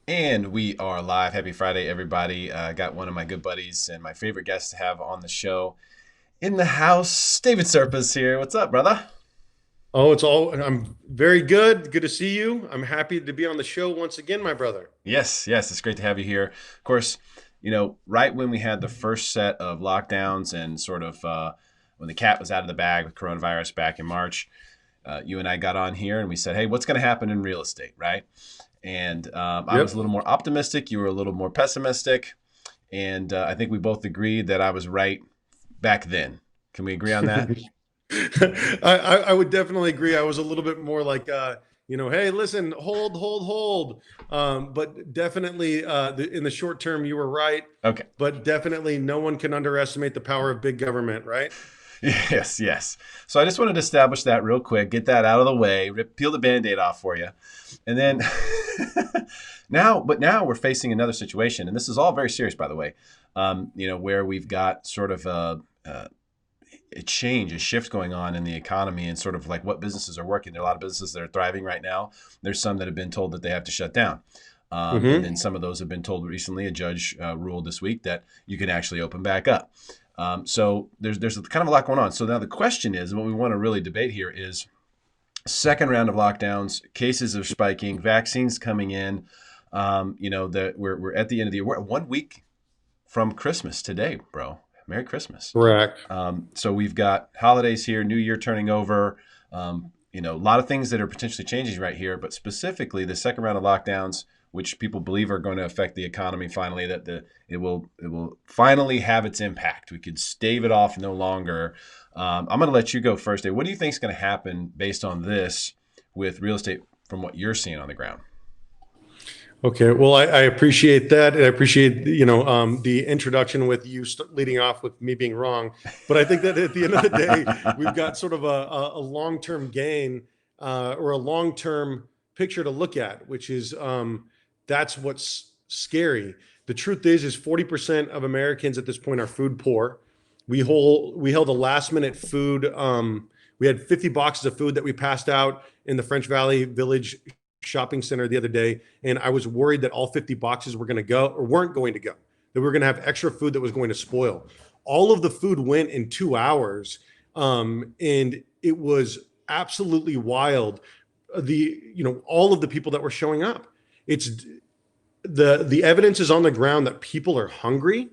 And we are live. Happy Friday, everybody. Got one of my good buddies and my favorite guests to have on the show in the house. David Serpa's here. What's up, brother? I'm very good. Good to see you. I'm happy to be on the show once again, my brother. Yes. It's great to have you here. Of course, right when we had the first set of lockdowns and sort of when the cat was out of the bag with coronavirus back in March, you and I got on here and we said, hey, what's going to happen in real estate, right? And I was a Yep. little more optimistic. You were a little more pessimistic. And I think we both agreed that I was right back then. Can we agree on that? I would definitely agree. I was a little bit more like, hey, listen, hold. But definitely in the short term, you were right. Okay. But definitely no one can underestimate the power of big government, right? Yes. So I just wanted to establish that real quick, get that out of the way, peel the Band-Aid off for you. And then now we're facing another situation, and this is all very serious, by the way, where we've got sort of a change, a shift going on in the economy and sort of like what businesses are working. There are a lot of businesses that are thriving right now. There's some that have been told that they have to shut down. And then Hmm. some of those have been told recently, a judge ruled this week that you can actually open back up. So there's kind of a lot going on. So now the question is, what we want to really debate here is second round of lockdowns, cases are spiking, vaccines coming in. That we're at the end of the year. We're 1 week from Christmas today, bro. Merry Christmas. Correct. So we've got holidays here, New Year turning over. A lot of things that are potentially changing right here, but specifically the second round of lockdowns, which people believe are going to affect the economy finally, that it will finally have its impact. We could stave it off no longer. I'm going to let you go first, Dave. What do you think is going to happen based on this with real estate from what you're seeing on the ground? Okay, well, I appreciate that, and I appreciate the introduction with you leading off with me being wrong. But I think that at the end of the day, we've got sort of a long term gain or a long term picture to look at, which is that's what's scary. The truth is 40% of Americans at this point are food poor. We held a last minute food. We had 50 boxes of food that we passed out in the French Valley Village shopping center the other day, and I was worried that all 50 boxes were going to go or weren't going to go, that we were going to have extra food that was going to spoil. All of the food went in 2 hours, and it was absolutely wild. All of the people that were showing up. It's the evidence is on the ground that people are hungry.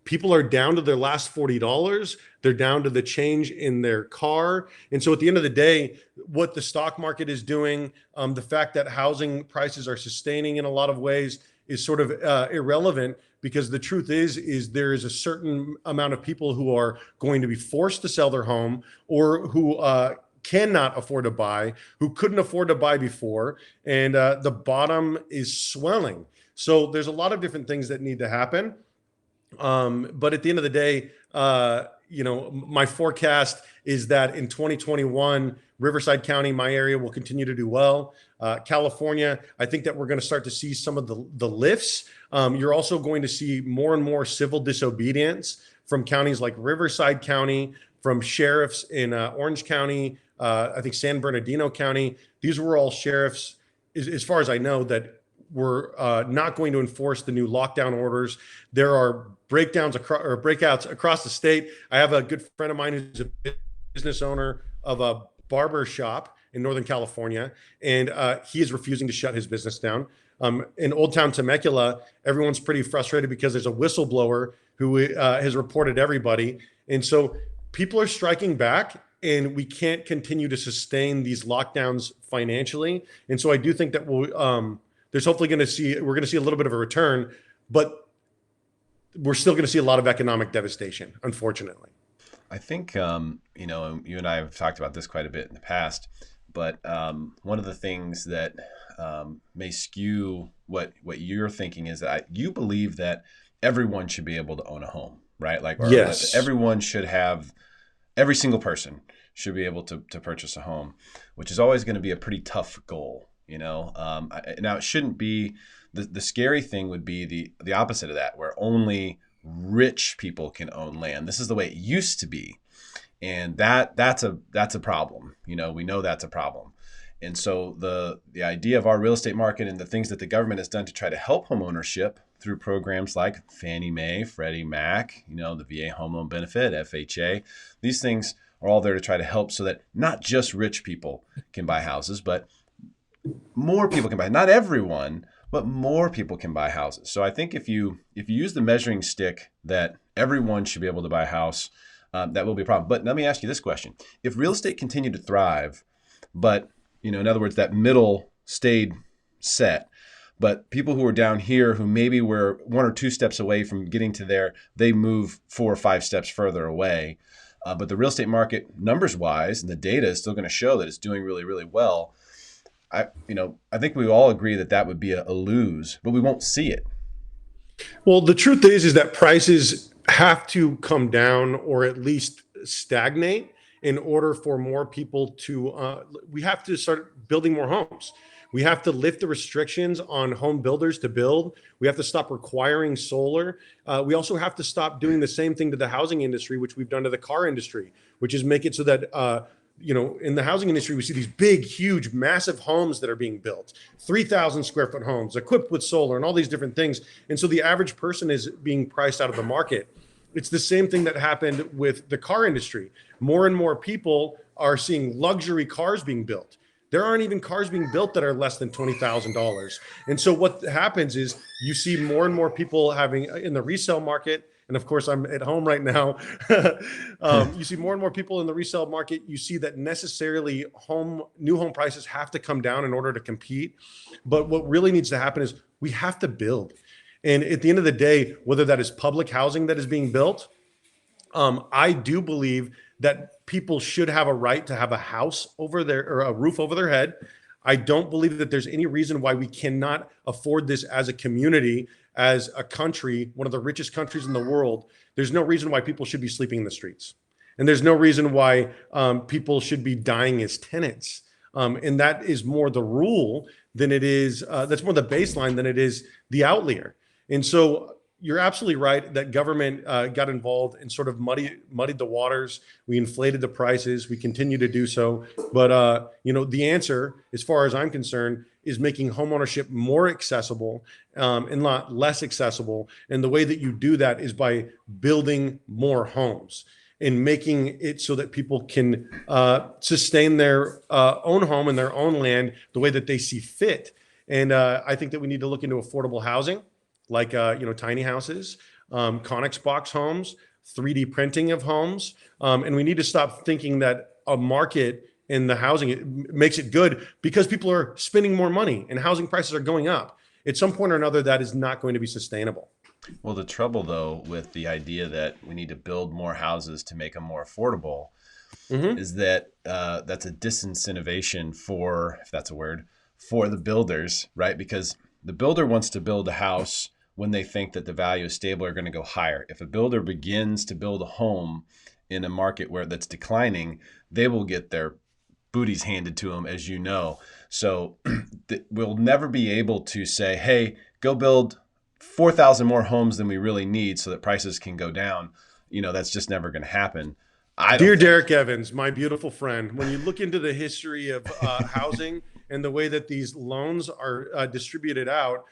People are down to their last $40. They're down to the change in their car. And so at the end of the day, what the stock market is doing, the fact that housing prices are sustaining in a lot of ways is sort of irrelevant, because the truth is there is a certain amount of people who are going to be forced to sell their home, or who cannot afford to buy, who couldn't afford to buy before. And the bottom is swelling. So there's a lot of different things that need to happen. But at the end of the day, my forecast is that in 2021, Riverside County, my area, will continue to do well. California, I think that we're going to start to see some of the lifts. You're also going to see more and more civil disobedience from counties like Riverside County, from sheriffs in Orange County, I think San Bernardino County. These were all sheriffs, as far as I know, that were not going to enforce the new lockdown orders. There are breakouts across the state. I have a good friend of mine who's a business owner of a barber shop in Northern California, and he is refusing to shut his business down. In Old Town Temecula, everyone's pretty frustrated because there's a whistleblower who has reported everybody. And so people are striking back, and we can't continue to sustain these lockdowns financially. And so I do think that there's hopefully we're going to see a little bit of a return, but we're still going to see a lot of economic devastation, unfortunately. I think you and I have talked about this quite a bit in the past, but one of the things that may skew what you're thinking is that you believe that everyone should be able to own a home, right? Like, or that Yes. everyone should have, every single person should be able to purchase a home, which is always going to be a pretty tough goal. Now it shouldn't be. The scary thing would be the opposite of that, where only rich people can own land. This is the way it used to be, and that's a problem. We know that's a problem. And so the idea of our real estate market and the things that the government has done to try to help homeownership through programs like Fannie Mae, Freddie Mac, the VA Home Loan Benefit, FHA, these things are all there to try to help so that not just rich people can buy houses, but more people can buy. Not everyone, but more people can buy houses. So I think if you use the measuring stick that everyone should be able to buy a house, that will be a problem. But let me ask you this question. If real estate continued to thrive, but in other words, that middle stayed set, but people who are down here who maybe were 1 or 2 steps away from getting to there, they move 4 or 5 steps further away. But the real estate market, numbers wise, and the data is still going to show that it's doing really, really well. I think we all agree that would be a lose, but we won't see it. Well, the truth is that prices have to come down or at least stagnate in order for more people to, we have to start building more homes. We have to lift the restrictions on home builders to build. We have to stop requiring solar. We also have to stop doing the same thing to the housing industry, which we've done to the car industry, which is make it so that, in the housing industry, we see these big, huge, massive homes that are being built, 3,000 square foot homes equipped with solar and all these different things. And so the average person is being priced out of the market. It's the same thing that happened with the car industry. More and more people are seeing luxury cars being built. There aren't even cars being built that are less than $20,000. And so what happens is you see more and more people having in the resale market. And of course, I'm at home right now. You see more and more people in the resale market. You see that necessarily new home prices have to come down in order to compete. But what really needs to happen is we have to build. And at the end of the day, whether that is public housing that is being built, I do believe that people should have a right to have a house over their or a roof over their head. I don't believe that there's any reason why we cannot afford this as a community, as a country, one of the richest countries in the world. There's no reason why people should be sleeping in the streets. And there's no reason why people should be dying as tenants. And that is more the rule than it is, that's more the baseline than it is the outlier. And so you're absolutely right that government got involved and sort of muddied the waters. We inflated the prices. We continue to do so. But, the answer, as far as I'm concerned, is making homeownership more accessible and not less accessible. And the way that you do that is by building more homes and making it so that people can sustain their own home and their own land the way that they see fit. And I think that we need to look into affordable housing, like tiny houses, Conex box homes, 3D printing of homes, and we need to stop thinking that a market in the housing it makes it good because people are spending more money and housing prices are going up. At some point or another, that is not going to be sustainable. Well, the trouble though with the idea that we need to build more houses to make them more affordable is that that's a disincentivation for, if that's a word, for the builders, right? Because the builder wants to build a house when they think that the value is stable or going to go higher. If a builder begins to build a home in a market where that's declining, they will get their booties handed to them, as you know. So we'll never be able to say, hey, go build 4,000 more homes than we really need so that prices can go down. That's just never going to happen. Dear Derrick Evans, my beautiful friend, when you look into the history of housing and the way that these loans are distributed out,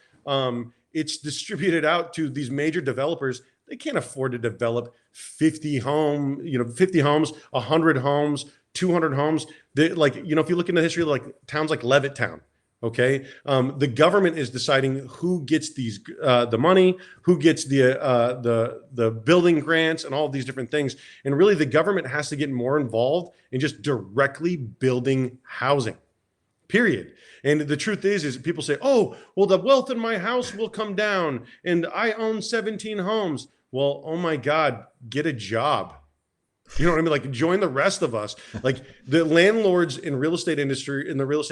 it's distributed out to these major developers. They can't afford to develop 50 homes, 100 homes, 200 homes. If you look into the history of towns like Levittown, okay, the government is deciding who gets the money, who gets the building grants, and all of these different things. And really, the government has to get more involved in just directly building housing. Period. And the truth is people say, oh, well, the wealth in my house will come down and I own 17 homes. Well, oh my God, get a job. You know what I mean? Join the rest of us. The landlords in the real estate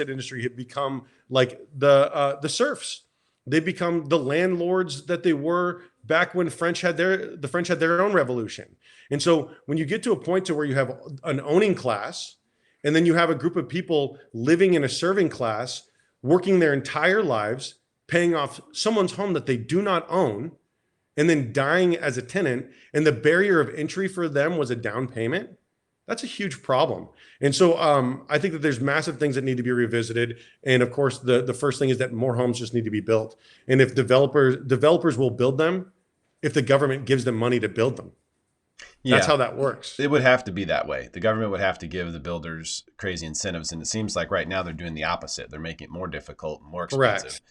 industry have become like the serfs. They become the landlords that they were back when the French had their own revolution. And so when you get to a point to where you have an owning class, and then you have a group of people living in a serving class, working their entire lives, paying off someone's home that they do not own, and then dying as a tenant, and the barrier of entry for them was a down payment. That's a huge problem. And so I think that there's massive things that need to be revisited. And of course, the first thing is that more homes just need to be built. And if developers will build them if the government gives them money to build them. That's Yeah, how that works. it would have to be that way. The government would have to give the builders crazy incentives. And it seems like right now they're doing the opposite. They're making it more difficult, more expensive. Correct.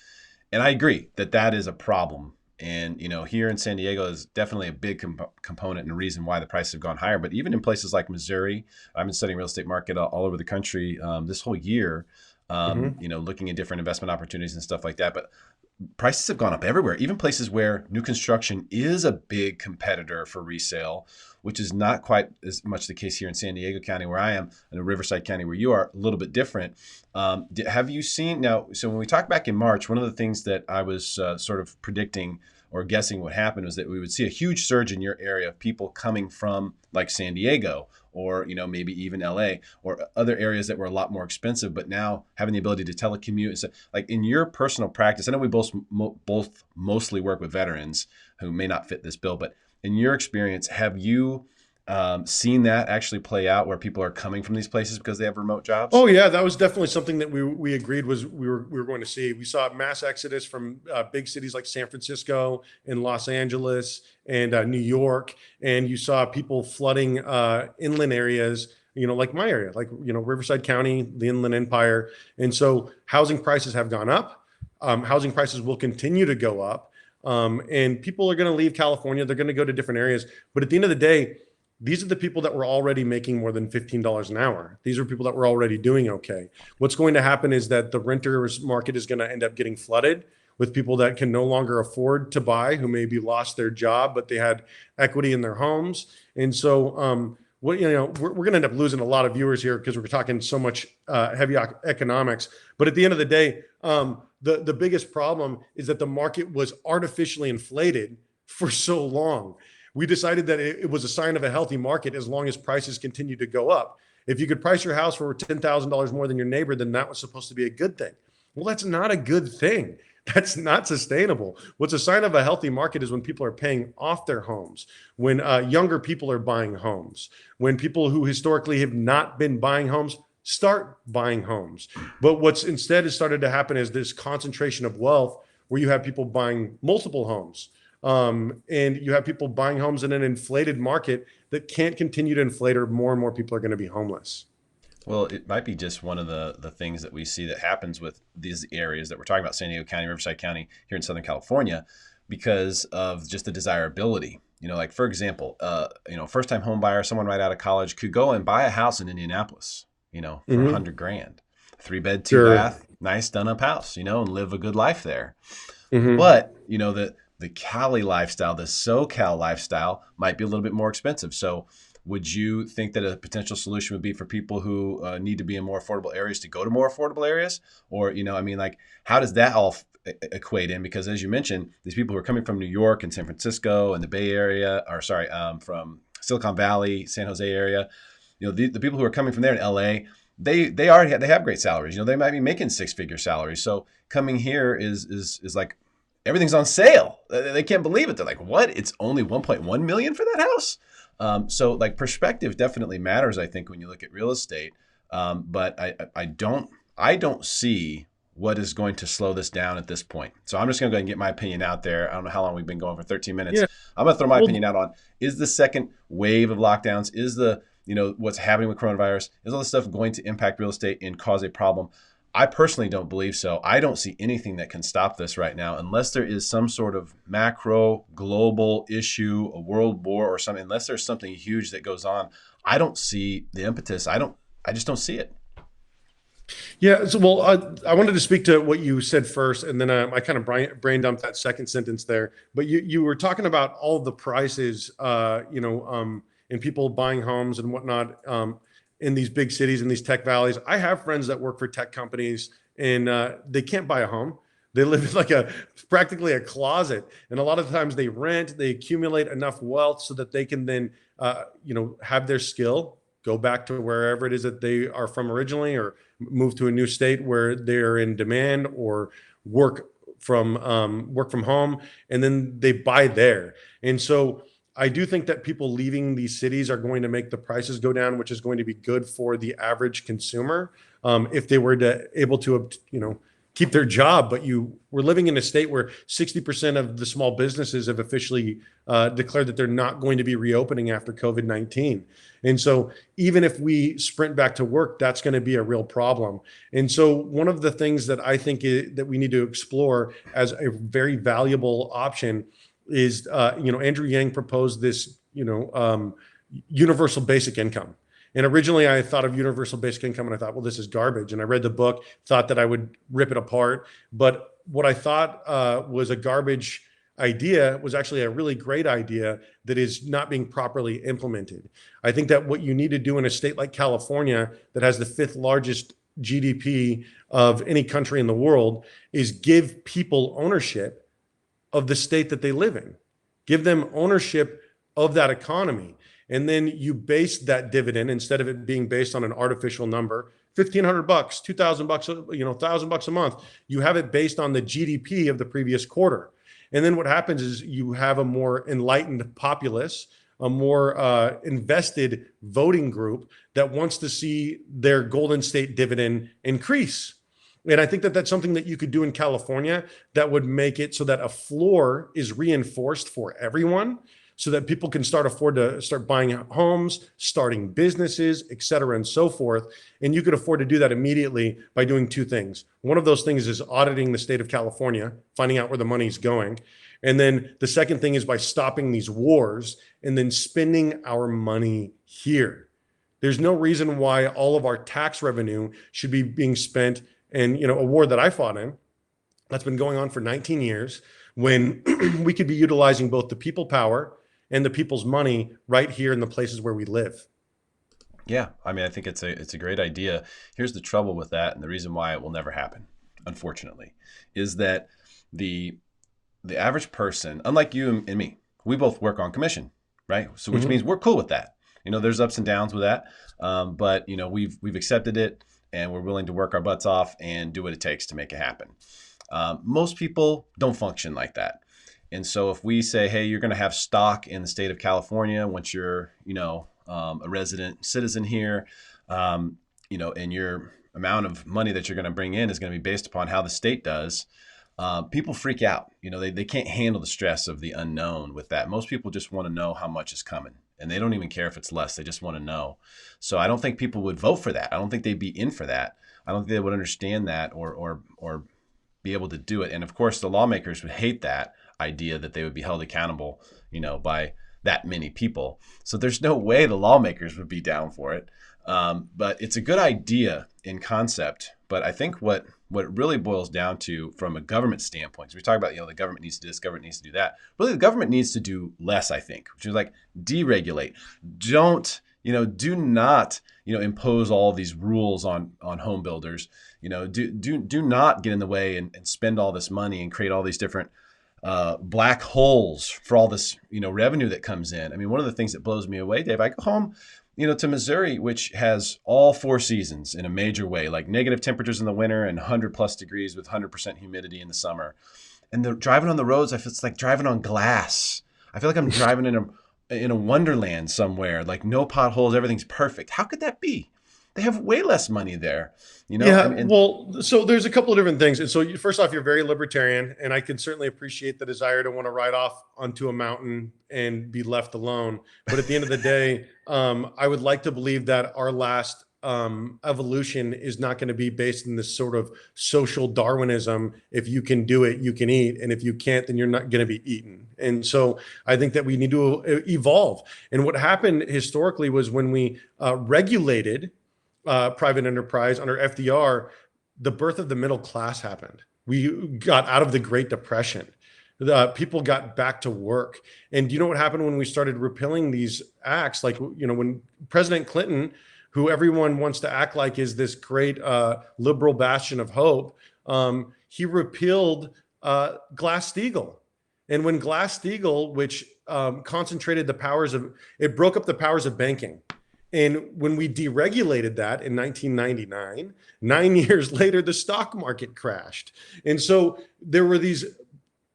And I agree that that is a problem. And, here in San Diego is definitely a big component and reason why the prices have gone higher. But even in places like Missouri, I've been studying real estate market all over the country this whole year, Hmm. looking at different investment opportunities and stuff like that. But prices have gone up everywhere, even places where new construction is a big competitor for resale, which is not quite as much the case here in San Diego County, where I am, and in Riverside County, where you are, a little bit different. Have you seen now? So when we talked back in March, one of the things that I was sort of predicting or guessing what happened was that we would see a huge surge in your area of people coming from like San Diego or maybe even LA or other areas that were a lot more expensive, but now having the ability to telecommute. So, like in your personal practice, I know we both mostly work with veterans who may not fit this bill, but in your experience, have you seen that actually play out where people are coming from these places because they have remote jobs? Oh yeah, that was definitely something that we agreed was we were going to see. We saw mass exodus from big cities like San Francisco and Los Angeles and New York, and you saw people flooding inland areas. Like my area, like Riverside County, the Inland Empire, and so housing prices have gone up. Housing prices will continue to go up, and people are going to leave California. They're going to go to different areas, but at the end of the day, these are the people that were already making more than $15 an hour. These are people that were already doing okay. What's going to happen is that the renters market is going to end up getting flooded with people that can no longer afford to buy, who maybe lost their job, but they had equity in their homes. And so, we're going to end up losing a lot of viewers here because we're talking so much heavy economics. But at the end of the day, the biggest problem is that the market was artificially inflated for so long. We decided that it was a sign of a healthy market as long as prices continue to go up. If you could price your house for $10,000 more than your neighbor, then that was supposed to be a good thing. Well, that's not a good thing. That's not sustainable. What's a sign of a healthy market is when people are paying off their homes, when younger people are buying homes, when people who historically have not been buying homes start buying homes. But what's instead has started to happen is this concentration of wealth where you have people buying multiple homes. And you have people buying homes in an inflated market that can't continue to inflate, or more and more people are going to be homeless. Well, it might be just one of the things that we see that happens with these areas that we're talking about, San Diego County, Riverside County, here in Southern California, because of just the desirability. Like for example, first-time home buyer, someone right out of college could go and buy a house in Indianapolis, for Mm-hmm. $100,000, 3 bed, two Sure. bath, nice done up house, and live a good life there. Mm-hmm. But the Cali lifestyle, the SoCal lifestyle, might be a little bit more expensive. So, would you think that a potential solution would be for people who need to be in more affordable areas to go to more affordable areas, or like how does that all equate in? Because as you mentioned, these people who are coming from New York and San Francisco and the Bay Area, or sorry, from Silicon Valley, San Jose area, the people who are coming from there in LA. They already they have great salaries. They might be making six-figure salaries. So coming here is like everything's on sale. They can't believe it. They're like, what? It's only 1.1 million for that house. So like perspective definitely matters, I think, when you look at real estate. But I don't see what is going to slow this down at this point. So I'm just going to go ahead and get my opinion out there. I don't know how long we've been going for 13 minutes. Yeah. I'm going to throw my Well, opinion out on, is the second wave of lockdowns, is what's happening with coronavirus, is all this stuff going to impact real estate and cause a problem? I personally don't believe so. I don't see anything that can stop this right now unless there is some sort of macro global issue, a world war or something. Unless there's something huge that goes on, I don't see the impetus. I just don't see it. yeah. So, well, I wanted to speak to what you said first, and then I kind of brain dumped that second sentence there. But you were talking about all of the prices, and people buying homes and whatnot. In these big cities, in these tech valleys. I have friends that work for tech companies, and they can't buy a home. They live in like practically a closet. And a lot of times they rent, they accumulate enough wealth so that they can then, have their skill, go back to wherever it is that they are from originally, or move to a new state where they're in demand, or work from home, and then they buy there. And so I do think that people leaving these cities are going to make the prices go down, which is going to be good for the average consumer. If they were able to, keep their job, but we're living in a state where 60% of the small businesses have officially declared that they're not going to be reopening after COVID-19. And so even if we sprint back to work, that's going to be a real problem. And so one of the things that I think that we need to explore as a very valuable option is, Andrew Yang proposed this, universal basic income. And originally I thought of universal basic income and I thought, well, this is garbage. And I read the book, thought that I would rip it apart. But what I thought was a garbage idea was actually a really great idea that is not being properly implemented. I think that what you need to do in a state like California that has the 5th largest GDP of any country in the world is give people ownership of the state that they live in. Give them ownership of that economy. And then you base that dividend, instead of it being based on an artificial number, $1,500, $2,000, $1,000 a month, you have it based on the GDP of the previous quarter. And then what happens is you have a more enlightened populace, a more invested voting group that wants to see their Golden State dividend increase. And I think that that's something that you could do in California that would make it so that a floor is reinforced for everyone, so that people can afford to start buying homes, starting businesses, et cetera, and so forth. And you could afford to do that immediately by doing 2 things. One of those things is auditing the state of California, finding out where the money's going. And then the second thing is by stopping these wars and then spending our money here. There's no reason why all of our tax revenue should be being spent in, a war that I fought in, that's been going on for 19 years, when we could be utilizing both the people power and the people's money right here in the places where we live. Yeah, I mean, I think it's a great idea. Here's the trouble with that, and the reason why it will never happen, unfortunately, is that the average person, unlike you and me, we both work on commission, right? So which means we're cool with that. There's ups and downs with that, but we've accepted it, and we're willing to work our butts off and do what it takes to make it happen. Most people don't function like that. And so if we say, hey, you're going to have stock in the state of California once you're, a resident citizen here, and your amount of money that you're going to bring in is going to be based upon how the state does, people freak out. They can't handle the stress of the unknown with that. Most people just want to know how much is coming, and they don't even care if it's less. They just want to know. So I don't think people would vote for that. I don't think they'd be in for that. I don't think they would understand that or be able to do it. And of course, the lawmakers would hate that idea that they would be held accountable, by that many people. So there's no way the lawmakers would be down for it. But it's a good idea in concept. But I think what it really boils down to from a government standpoint, because we talk about, the government needs to do this, government needs to do that. Really, the government needs to do less, I think, which is like deregulate. Do not, impose all these rules on home builders. Do not get in the way and spend all this money and create all these different black holes for all this, revenue that comes in. I mean, one of the things that blows me away, Dave, I go home, to Missouri, which has all 4 seasons in a major way, like negative temperatures in the winter and 100+ degrees with 100% humidity in the summer. And driving on the roads, it's like driving on glass. I feel like I'm driving in a wonderland somewhere, like no potholes, everything's perfect. How could that be? They have way less money there, Yeah, well, so there's a couple of different things. And so first off, you're very libertarian, and I can certainly appreciate the desire to want to ride off onto a mountain and be left alone. But at the end of the day, I would like to believe that our last evolution is not going to be based in this sort of social Darwinism. If you can do it, you can eat. And if you can't, then you're not going to be eaten. And so I think that we need to evolve. And what happened historically was when we regulated private enterprise under FDR, the birth of the middle class happened. We got out of the Great Depression. People got back to work. And do you know what happened when we started repealing these acts? Like, when President Clinton, who everyone wants to act like is this great liberal bastion of hope, he repealed Glass-Steagall. And when Glass-Steagall, which concentrated the powers of, it broke up the powers of banking. And when we deregulated that in 1999, 9 years later, the stock market crashed. And so there were these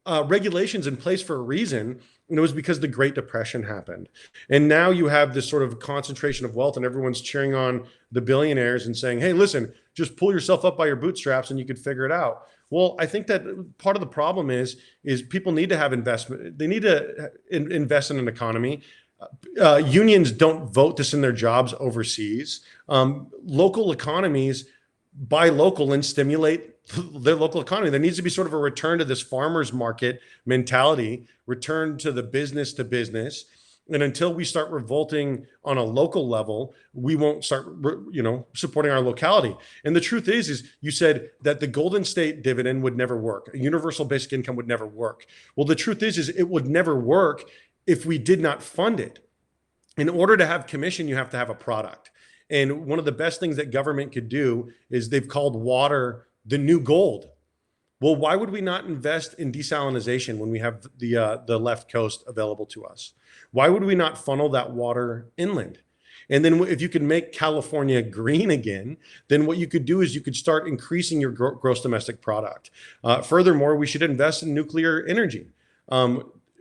regulations in place for a reason. And it was because the Great Depression happened. And now you have this sort of concentration of wealth, and everyone's cheering on the billionaires and saying, hey, listen, just pull yourself up by your bootstraps and you could figure it out. Well, I think that part of the problem is people need to have investment. They need to invest in an economy. Unions don't vote to send their jobs overseas. Local economies buy local and stimulate their local economy. There needs to be sort of a return to this farmers market mentality, return to the business to business. And until we start revolting on a local level, we won't start, supporting our locality. And the truth is you said that the Golden State dividend would never work. A universal basic income would never work. Well, the truth is it would never work if we did not fund it. In order to have commission, you have to have a product. And one of the best things that government could do is they've called water the new gold. Well, why would we not invest in desalination when we have the left coast available to us? Why would we not funnel that water inland? And then if you can make California green again, then what you could do is you could start increasing your gross domestic product. Furthermore, we should invest in nuclear energy.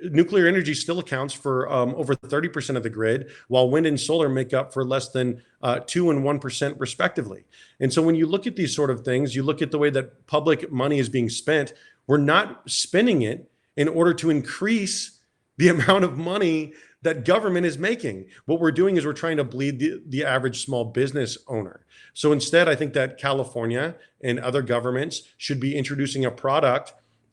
Nuclear energy still accounts for over 30% of the grid, while wind and solar make up for less than 2 and 1% respectively. And so when you look at these sort of things, you look at the way that public money is being spent, we're not spending it in order to increase the amount of money that government is making. What we're doing is we're trying to bleed the average small business owner. So instead, I think that California and other governments should be introducing a product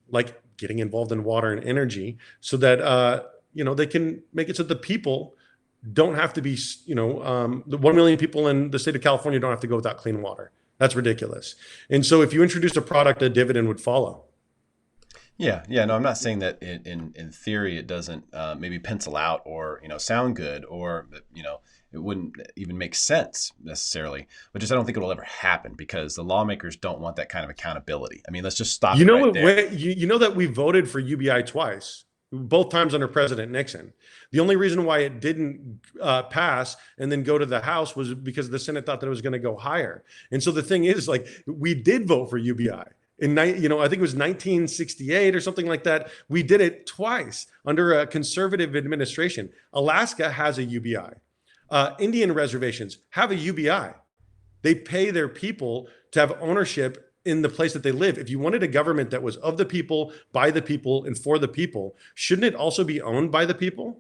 like getting involved in water and energy so that, they can make it so the people don't have to be, the 1 million people in the state of California don't have to go without clean water. That's ridiculous. And so if you introduce a product, a dividend would follow. Yeah. No, I'm not saying that in theory it doesn't maybe pencil out or sound good or it wouldn't even make sense necessarily, but just I don't think it will ever happen because the lawmakers don't want that kind of accountability. I mean, let's just stop it right there. You know that we voted for UBI twice, both times under President Nixon. The only reason why it didn't pass and then go to the House was because the Senate thought that it was going to go higher. And so the thing is, like, we did vote for UBI. I think it was 1968 or something like that. We did it twice under a conservative administration. Alaska has a UBI. Indian reservations have a UBI. They pay their people to have ownership in the place that they live. If you wanted a government that was of the people, by the people, and for the people, shouldn't it also be owned by the people?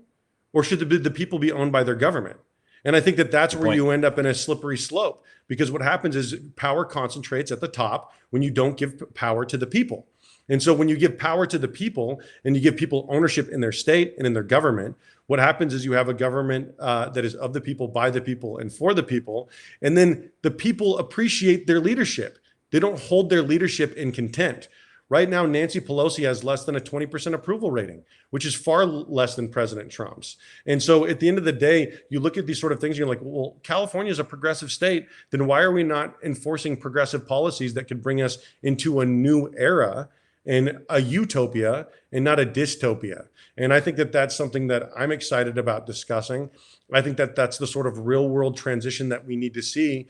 Or should the people be owned by their government? And I think that that's where you end up in a slippery slope, because what happens is power concentrates at the top when you don't give power to the people. And so when you give power to the people and you give people ownership in their state and in their government, what happens is you have a government that is of the people, by the people, and for the people. And then the people appreciate their leadership. They don't hold their leadership in contempt. Right now, Nancy Pelosi has less than a 20% approval rating, which is far less than President Trump's. And so at the end of the day, you look at these sort of things, and you're like, well, California is a progressive state. Then why are we not enforcing progressive policies that could bring us into a new era and a utopia and not a dystopia? And I think that that's something that I'm excited about discussing. I think that that's the sort of real world transition that we need to see,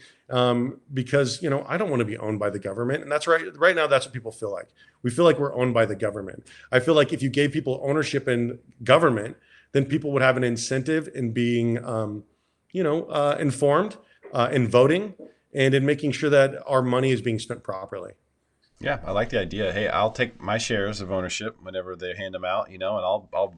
because, I don't want to be owned by the government. And that's right now, that's what people feel like. We feel like we're owned by the government. I feel like if you gave people ownership in government, then people would have an incentive in being, informed, in voting, and in making sure that our money is being spent properly. Yeah, I like the idea. Hey, I'll take my shares of ownership whenever they hand them out, and I'll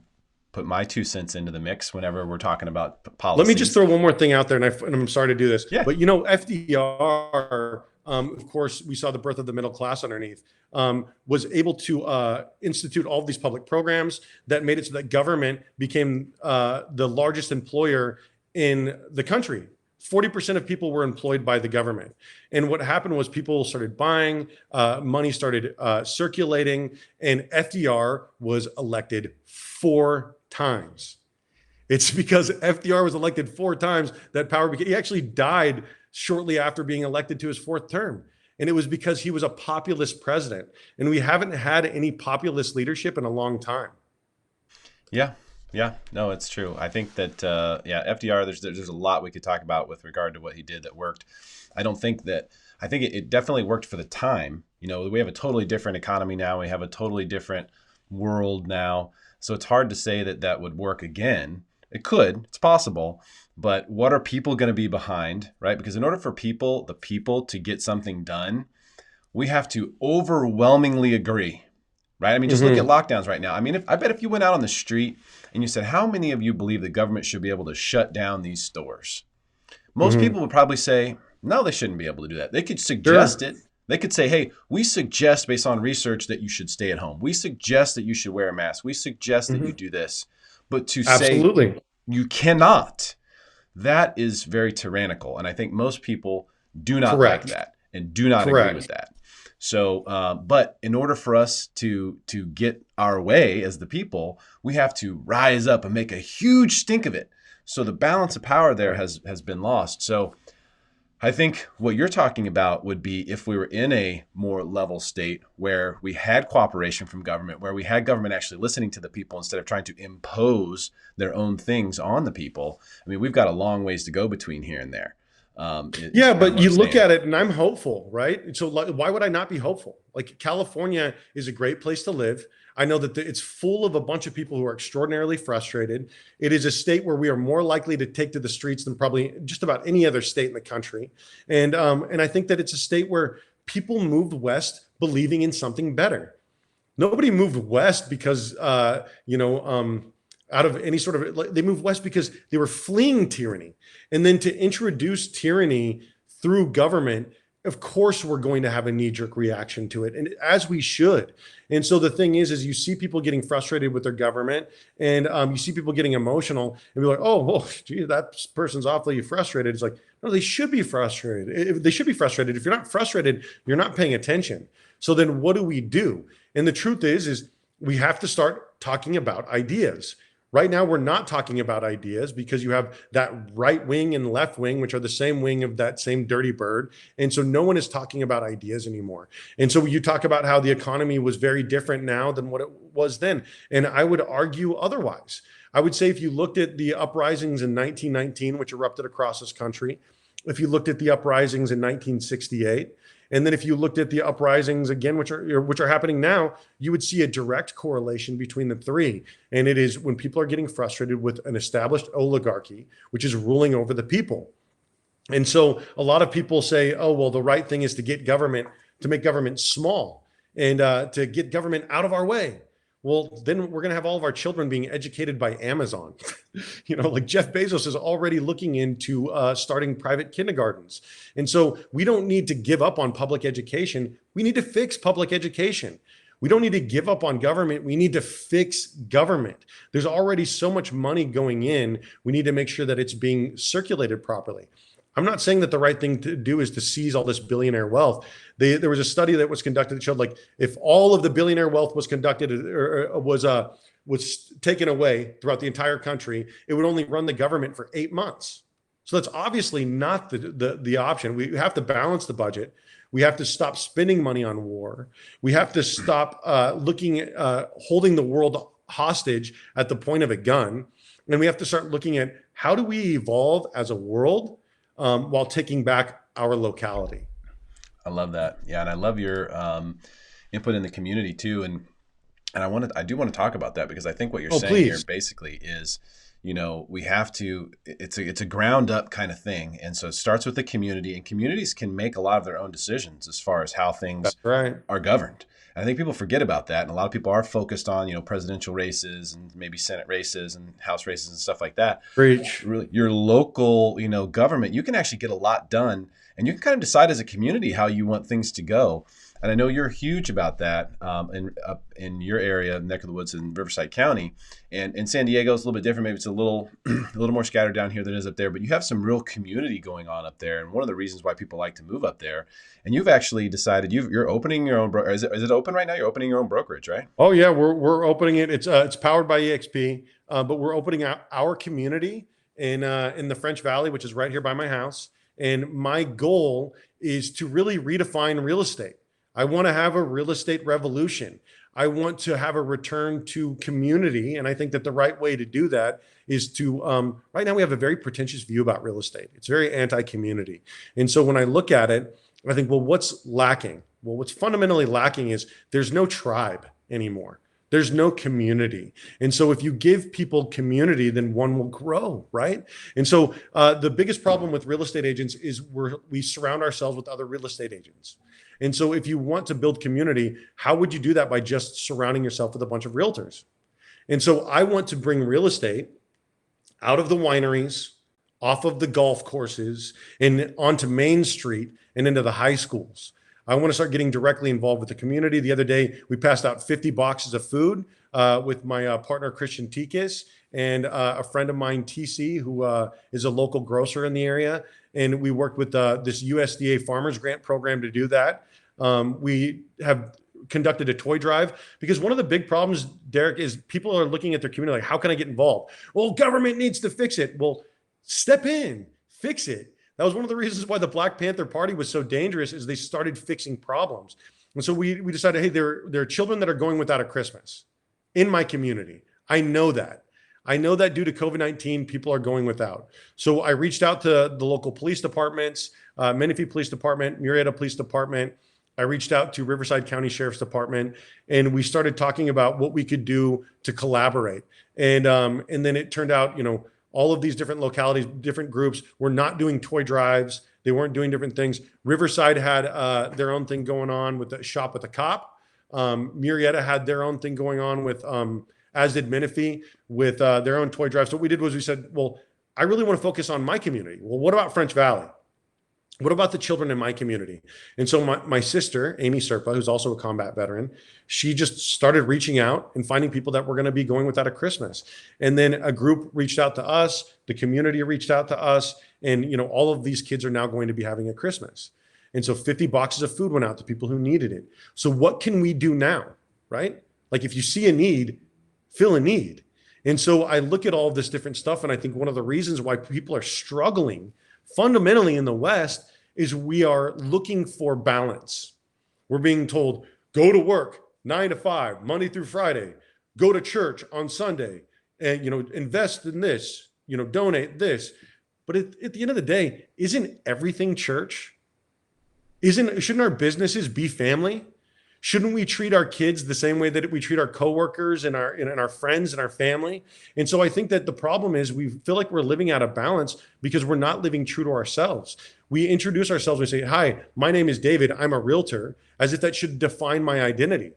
put my 2 cents into the mix whenever we're talking about policy. Let me just throw one more thing out there, and I'm sorry to do this. Yeah. But FDR, of course, we saw the birth of the middle class underneath, was able to institute all of these public programs that made it so that government became the largest employer in the country. 40% of people were employed by the government. And what happened was people started buying, money started circulating, and FDR was elected 4 times. It's because FDR was elected 4 times that power became. He actually died shortly after being elected to his 4th term. And it was because he was a populist president. And we haven't had any populist leadership in a long time. Yeah, no, it's true. I think that, FDR, there's a lot we could talk about with regard to what he did that worked. I think it definitely worked for the time. We have a totally different economy now. We have a totally different world now. So it's hard to say that that would work again. It could, it's possible. But what are people going to be behind, right? Because in order for the people to get something done, we have to overwhelmingly agree, right? I mean, just look at Hmm. lockdowns right now. I mean, I bet if you went out on the street and you said, how many of you believe the government should be able to shut down these stores? Most Hmm. people would probably say, no, they shouldn't be able to do that. They could suggest Sure. it. They could say, hey, we suggest based on research that you should stay at home. We suggest that you should wear a mask. We suggest that you Hmm. do this. But to say Absolutely. you cannot, that is very tyrannical. And I think most people do not like Correct. that and do not agree with Correct. that. So, but in order for us to get our way as the people, we have to rise up and make a huge stink of it. So the balance of power there has been lost. So I think what you're talking about would be if we were in a more level state where we had cooperation from government, where we had government actually listening to the people instead of trying to impose their own things on the people. I mean, we've got a long ways to go between here and there. Is Yeah, kind of but what I'm you look saying. at it and I'm hopeful, right? So like, why would I not be hopeful? Like California is a great place to live. I know that it's full of a bunch of people who are extraordinarily frustrated. It is a state where we are more likely to take to the streets than probably just about any other state in the country. And I think that it's a state where people moved west believing in something better. Nobody moved west because out of any sort of, like, they moved west because they were fleeing tyranny. And then to introduce tyranny through government, of course we're going to have a knee-jerk reaction to it, and as we should. And so the thing is you see people getting frustrated with their government, and you see people getting emotional and be like, oh well, gee, that person's awfully frustrated. It's like, no, they should be frustrated. They should be frustrated. If you're not frustrated, you're not paying attention. So then what do we do? And the truth is we have to start talking about ideas. Right now, we're not talking about ideas because you have that right wing and left wing, which are the same wing of that same dirty bird. And so no one is talking about ideas anymore. And so you talk about how the economy was very different now than what it was then. And I would argue otherwise. I would say if you looked at the uprisings in 1919, which erupted across this country, if you looked at the uprisings in 1968, and then if you looked at the uprisings again, which are happening now, you would see a direct correlation between the three. And it is when people are getting frustrated with an established oligarchy, which is ruling over the people. And so a lot of people say, oh, well, the right thing is to make government small and to get government out of our way. Well, then we're going to have all of our children being educated by Amazon. Like Jeff Bezos is already looking into starting private kindergartens. And so we don't need to give up on public education. We need to fix public education. We don't need to give up on government. We need to fix government. There's already so much money going in. We need to make sure that it's being circulated properly. I'm not saying that the right thing to do is to seize all this billionaire wealth. There was a study that was conducted that showed, like, if all of the billionaire wealth was conducted or was taken away throughout the entire country, it would only run the government for 8 months. So that's obviously not the option. We have to balance the budget. We have to stop spending money on war. We have to stop looking at holding the world hostage at the point of a gun. And we have to start looking at how do we evolve as a world while taking back our locality. I love that. Yeah, and I love your input in the community too. And I do want to talk about that because I think what you're Oh, saying here please. basically is, we have to. It's a ground up kind of thing, and so it starts with the community, and communities can make a lot of their own decisions as far as how things That's right. are governed. And I think people forget about that, and a lot of people are focused on presidential races and maybe Senate races and House races and stuff like that. Preach. Really, your local government, you can actually get a lot done, and you can kind of decide as a community how you want things to go. And I know you're huge about that up in your area, neck of the woods in Riverside County, and in San Diego it's a little bit different. Maybe it's a little a little more scattered down here than it is up there, but you have some real community going on up there. And one of the reasons why people like to move up there, and you've actually decided you're opening your own is it open right now? You're opening your own brokerage, right? Oh yeah, we're opening it. It's powered by EXP, but we're opening out our community in the French Valley, which is right here by my house. And my goal is to really redefine real estate. I want to have a real estate revolution. I want to have a return to community. And I think that the right way to do that is to, right now we have a very pretentious view about real estate. It's very anti-community. And so when I look at it, I think, well, what's lacking? Well, what's fundamentally lacking is there's no tribe anymore. There's no community. And so if you give people community, then one will grow, right? And so the biggest problem with real estate agents is we surround ourselves with other real estate agents. And so if you want to build community, how would you do that? By just surrounding yourself with a bunch of realtors. And so I want to bring real estate out of the wineries, off of the golf courses, and onto Main Street and into the high schools. I want to start getting directly involved with the community. The other day, we passed out 50 boxes of food with my partner, Christian Tikis, and a friend of mine, TC, who is a local grocer in the area. And we worked with this USDA Farmers Grant program to do that. We have conducted a toy drive, because one of the big problems, Derrick, is people are looking at their community like, how can I get involved? Well, government needs to fix it. Well, step in, fix it. That was one of the reasons why the Black Panther Party was so dangerous, is they started fixing problems. And so we decided, hey, there are children that are going without a Christmas in my community. I know that. I know that due to COVID-19, people are going without. So I reached out to the local police departments, Menifee Police Department, Murrieta Police Department. I reached out to Riverside County Sheriff's Department, and we started talking about what we could do to collaborate. And then it turned out, all of these different localities, different groups were not doing toy drives. They weren't doing different things. Riverside had their own thing going on with the Shop with a Cop. Murrieta had their own thing going on with, as did Menifee, with their own toy drives. So what we did was we said, well, I really want to focus on my community. Well, what about French Valley? What about the children in my community? And so my sister, Amy Serpa, who's also a combat veteran, she just started reaching out and finding people that were going to be going without a Christmas. And then a group reached out to us, the community reached out to us, and all of these kids are now going to be having a Christmas. And so 50 boxes of food went out to people who needed it. So what can we do now, right? Like, if you see a need, fill a need. And so I look at all of this different stuff, and I think one of the reasons why people are struggling fundamentally in the West is we are looking for balance. We're being told, go to work 9 to 5, Monday through Friday, go to church on Sunday, and invest in this, donate this. But at the end of the day, isn't everything church? Shouldn't our businesses be family? Shouldn't we treat our kids the same way that we treat our coworkers and our friends and our family? And so I think that the problem is we feel like we're living out of balance because we're not living true to ourselves. We introduce ourselves, we say, hi, my name is David, I'm a realtor, as if that should define my identity.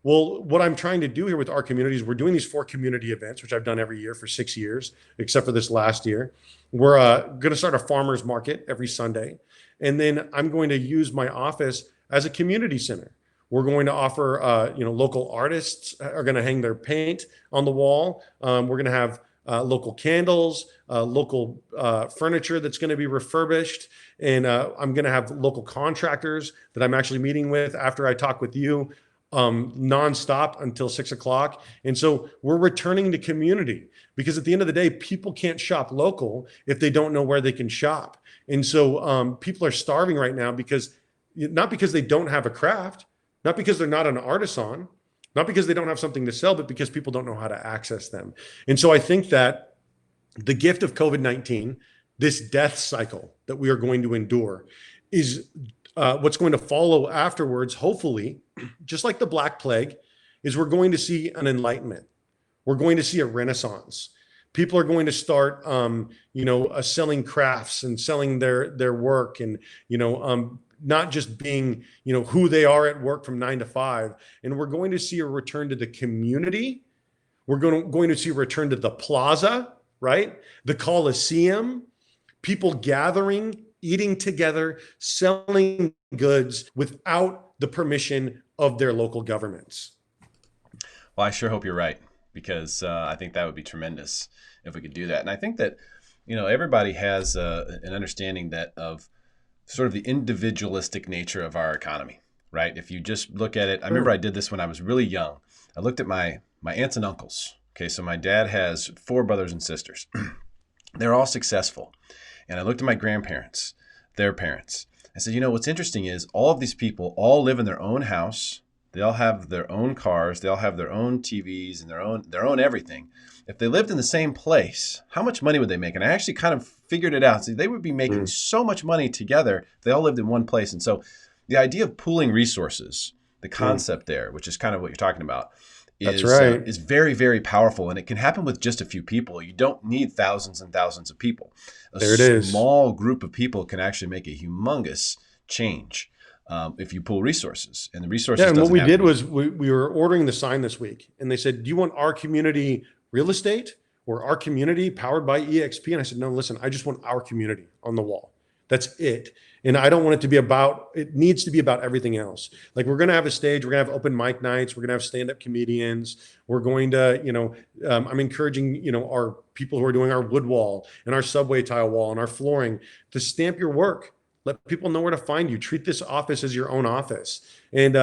Well, what I'm trying to do here with our communities, we're doing these 4 community events, which I've done every year for 6 years, except for this last year. We're going to start a farmer's market every Sunday. And then I'm going to use my office as a community center. We're going to offer, local artists are going to hang their paint on the wall. We're going to have local candles, local furniture that's going to be refurbished. And I'm going to have local contractors that I'm actually meeting with after I talk with you nonstop until 6 o'clock. And so we're returning to community, because at the end of the day, people can't shop local if they don't know where they can shop. And so people are starving right now not because they don't have a craft, not because they're not an artisan, not because they don't have something to sell, but because people don't know how to access them. And so I think that the gift of COVID-19, this death cycle that we are going to endure, is what's going to follow afterwards, hopefully, just like the Black Plague, is we're going to see an enlightenment. We're going to see a renaissance. People are going to start, selling crafts and selling their work, and, not just being, who they are at work from 9 to 5. And we're going to see a return to the community. We're going to see a return to the plaza, right? The Coliseum, people gathering, eating together, selling goods without the permission of their local governments. Well, I sure hope you're right, because I think that would be tremendous if we could do that. And I think that, everybody has an understanding of sort of the individualistic nature of our economy, right? If you just look at it, I remember I did this when I was really young. I looked at my aunts and uncles. Okay, so my dad has 4 brothers and sisters. They're all successful. And I looked at my grandparents, their parents. I said, what's interesting is all of these people all live in their own house. They all have their own cars. They all have their own TVs and their own everything. If they lived in the same place, how much money would they make? And I actually kind of figured it out. So they would be making so much money together if they all lived in one place. And so the idea of pooling resources, the concept there, which is kind of what you're talking about, That's right. is very, very powerful, and it can happen with just a few people. You don't need thousands and thousands of people. A There it is. small group of people can actually make a humongous change if you pull resources, and the Yeah, resources and what doesn't we have to did be. was we were ordering the sign this week, and they said, "Do you want our community real estate or our community powered by EXP?" And I said, "No, listen, I just want our community on the wall. That's it. And I don't want it to be about. It needs to be about everything else. Like we're going to have a stage. We're going to have open mic nights. We're going to have stand-up comedians. We're going to, I'm encouraging, our people who are doing our wood wall and our subway tile wall and our flooring to stamp your work. Let people know where to find you. Treat this office as your own office. And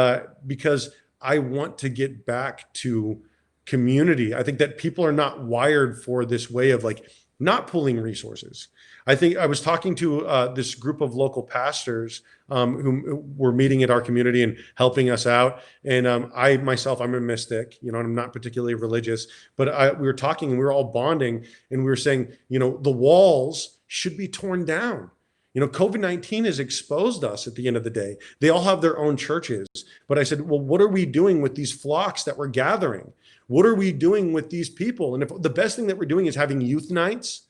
because I want to get back to community, I think that people are not wired for this way of like not pulling resources. I think I was talking to this group of local pastors who were meeting at our community and helping us out. And I myself, I'm a mystic, and I'm not particularly religious, but we were talking and we were all bonding and we were saying, the walls should be torn down. COVID-19 has exposed us at the end of the day. They all have their own churches. But I said, well, what are we doing with these flocks that we're gathering? What are we doing with these people? And if the best thing that we're doing is having youth nights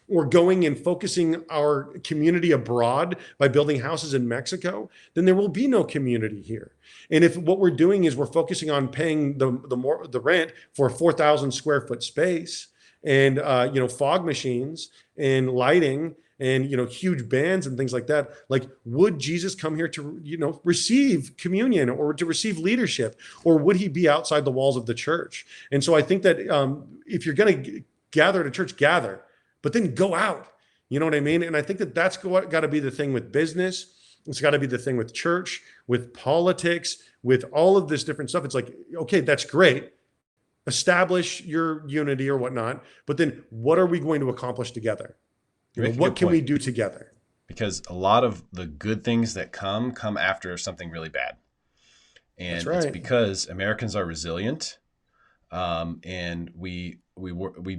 or going and focusing our community abroad by building houses in Mexico, then there will be no community here. And if what we're doing is we're focusing on paying the rent for a 4,000 square foot space and fog machines and lighting and huge bands and things like that, like would Jesus come here to receive communion or to receive leadership, or would he be outside the walls of the church? And so I think that if you're going to gather at a church, gather, but then go out. You know what I mean? And I think that that's got to be the thing with business. It's got to be the thing with church, with politics, with all of this different stuff. It's like, okay, that's great. Establish your unity or whatnot, but then what are we going to accomplish together? You make a What good can we point, do together? because a lot of the good things that come after something really bad, That's and it's right. because Americans are resilient, and we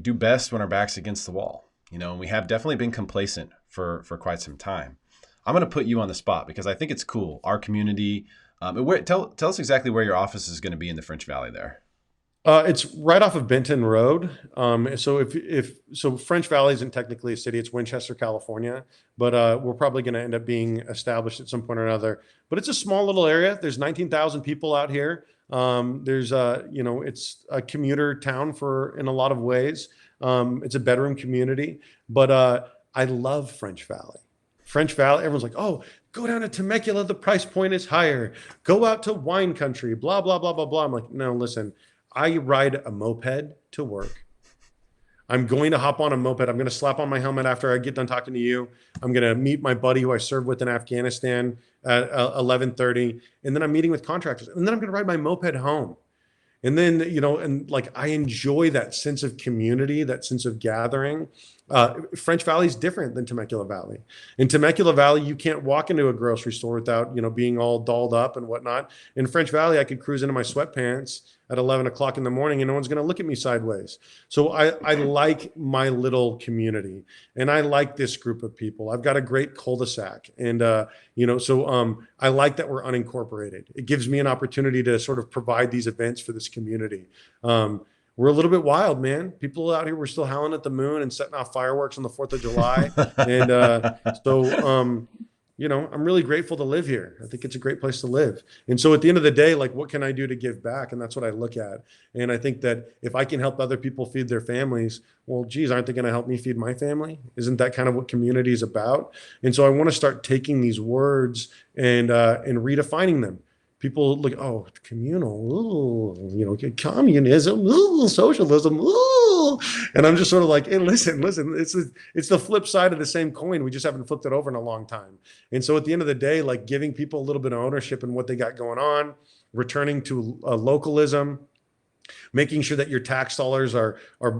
do best when our back's against the wall. And we have definitely been complacent for quite some time. I'm going to put you on the spot because I think it's cool. Our community. Tell us exactly where your office is going to be in the French Valley there. It's right off of Benton Road. So if French Valley isn't technically a city, it's Winchester, California, but we're probably going to end up being established at some point or another. But it's a small little area. There's 19,000 people out here. There's it's a commuter town in a lot of ways. It's a bedroom community, but I love French Valley. French Valley, everyone's like, oh, go down to Temecula, the price point is higher. Go out to wine country, blah, blah, blah, blah, blah. I'm like, no, listen, I ride a moped to work. I'm going to hop on a moped. I'm going to slap on my helmet after I get done talking to you. I'm going to meet my buddy who I served with in Afghanistan at 11:30, and then I'm meeting with contractors, and then I'm going to ride my moped home. And then, and like I enjoy that sense of community, that sense of gathering. French Valley is different than Temecula Valley. In Temecula Valley, you can't walk into a grocery store without, being all dolled up and whatnot. In French Valley, I could cruise into my sweatpants at 11 o'clock in the morning and no one's going to look at me sideways. So I like my little community and I like this group of people. I've got a great cul-de-sac and, I like that we're unincorporated. It gives me an opportunity to sort of provide these events for this community. We're a little bit wild, man. People out here, we're still howling at the moon and setting off fireworks on the 4th of July. And I'm really grateful to live here. I think it's a great place to live. And so at the end of the day, like, what can I do to give back? And that's what I look at. And I think that if I can help other people feed their families, well, geez, aren't they going to help me feed my family? Isn't that kind of what community is about? And so I want to start taking these words and redefining them. People look, oh, communal, communism, socialism, and I'm just sort of like, hey, listen, it's the flip side of the same coin. We just haven't flipped it over in a long time. And so at the end of the day, like giving people a little bit of ownership in what they got going on, returning to localism, making sure that your tax dollars are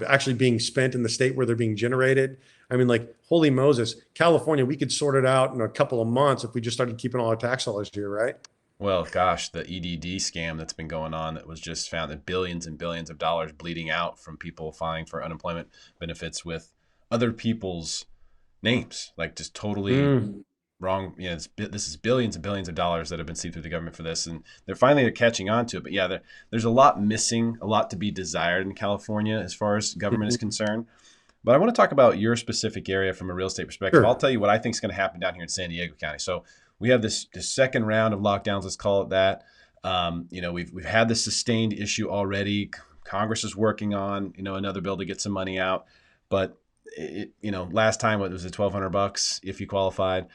actually being spent in the state where they're being generated. I mean, like, holy Moses, California, we could sort it out in a couple of months if we just started keeping all our tax dollars here, right? Well, gosh, the EDD scam that's been going on, that was just found that billions and billions of dollars bleeding out from people filing for unemployment benefits with other people's names, like just totally Mm. wrong. This is billions and billions of dollars that have been seeped through the government for this, and they're catching on to it. But yeah, there's a lot missing, a lot to be desired in California as far as government is concerned. But I want to talk about your specific area from a real estate perspective. Sure. I'll tell you what I think is going to happen down here in San Diego County. So we have this second round of lockdowns, let's call it that. We've had this sustained issue already. Congress is working on another bill to get some money out, but last time it was $1,200 if you qualified.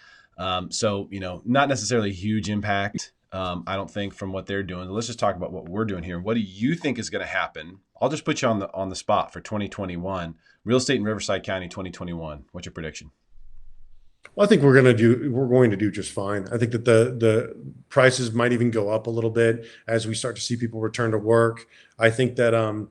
So not necessarily a huge impact. I don't think from what they're doing. Let's just talk about what we're doing here. What do you think is going to happen? I'll just put you on the spot for 2021. Real estate in Riverside County 2021. What's your prediction? Well, I think we're going to do just fine. I think that the prices might even go up a little bit as we start to see people return to work. I think that what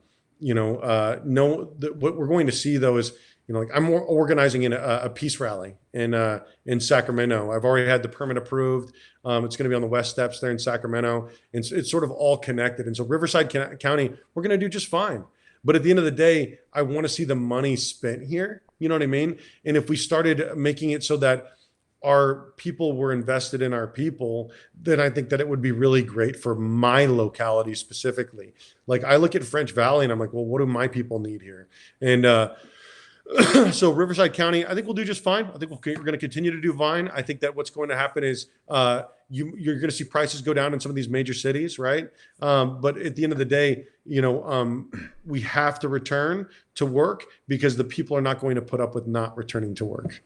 we're going to see though is like I'm organizing in a peace rally in Sacramento. I've already had the permit approved. It's going to be on the West Steps there in Sacramento, and it's sort of all connected. And so Riverside County, we're going to do just fine. But at the end of the day, I want to see the money spent here. You know what I mean? And if we started making it so that our people were invested in our people, then I think that it would be really great for my locality specifically. Like I look at French Valley and I'm like, well, what do my people need here? And so Riverside County, I think we'll do just fine. I think we're going to continue to do fine. I think that what's going to happen is you're going to see prices go down in some of these major cities, right? But at the end of the day, we have to return to work because the people are not going to put up with not returning to work.